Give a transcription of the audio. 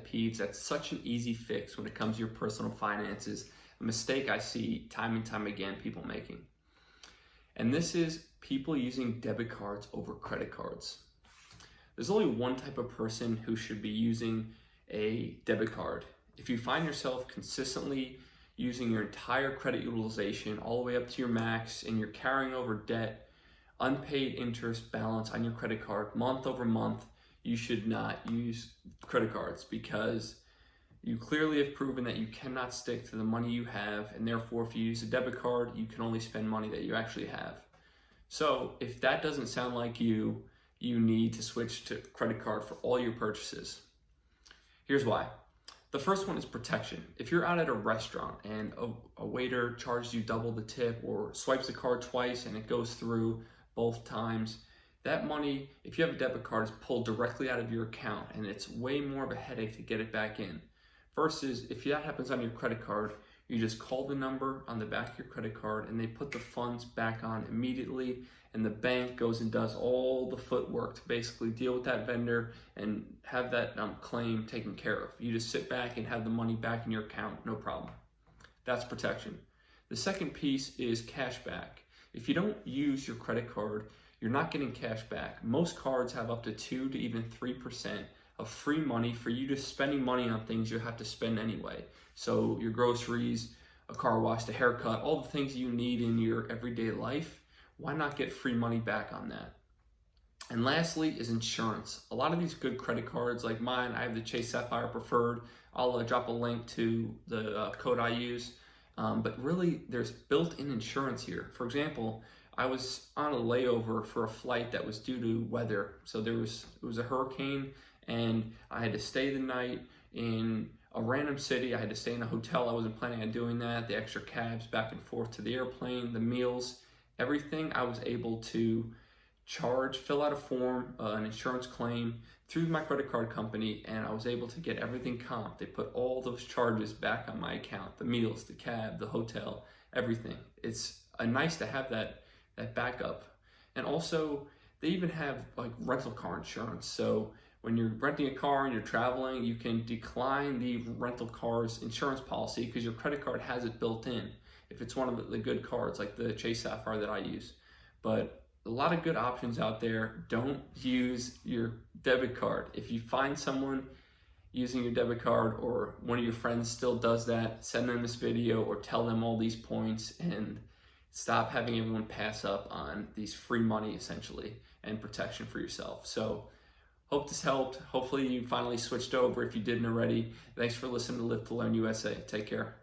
peeves. That's such an easy fix when it comes to your personal finances. A mistake I see time and time again people making. And this is people using debit cards over credit cards. There's only one type of person who should be using a debit card. If you find yourself consistently using your entire credit utilization all the way up to your max and you're carrying over debt, unpaid interest balance on your credit card month over month, you should not use credit cards, because you clearly have proven that you cannot stick to the money you have, and therefore if you use a debit card, you can only spend money that you actually have. So if that doesn't sound like you need to switch to credit card for all your purchases. Here's why. The first one is protection. If you're out at a restaurant and a waiter charges you double the tip or swipes the card twice and it goes through both times, that money, if you have a debit card, is pulled directly out of your account, and it's way more of a headache to get it back in. Versus if that happens on your credit card, you just call the number on the back of your credit card and they put the funds back on immediately, and the bank goes and does all the footwork to basically deal with that vendor and have that claim taken care of. You just sit back and have the money back in your account, no problem. That's protection. The second piece is cashback. If you don't use your credit card, you're not getting cash back. Most cards have up to 2 to even 3% of free money for you just spending money on things you have to spend anyway. So your groceries, a car wash, a haircut, all the things you need in your everyday life, why not get free money back on that? And lastly is insurance. A lot of these good credit cards like mine, I have the Sapphire Preferred. I'll drop a link to the code I use. But really, there's built-in insurance here. For example, I was on a layover for a flight that was due to weather. So it was a hurricane, and I had to stay the night in a random city. I had to stay in a hotel. I wasn't planning on doing that. The extra cabs back and forth to the airplane, the meals, everything I was able to fill out a form, an insurance claim through my credit card company, and I was able to get everything comped. They put all those charges back on my account, the meals, the cab, the hotel, everything. It's nice to have that backup. And also, they even have like rental car insurance. So when you're renting a car and you're traveling, you can decline the rental car's insurance policy because your credit card has it built in, if it's one of the good cards like the Chase Sapphire that I use. But a lot of good options out there. Don't use your debit card. If you find someone using your debit card, or one of your friends still does that, send them this video or tell them all these points, and stop having everyone pass up on these free money essentially and protection for yourself. So hope this helped. Hopefully you finally switched over if you didn't already. Thanks for listening to Live to Learn USA. Take care.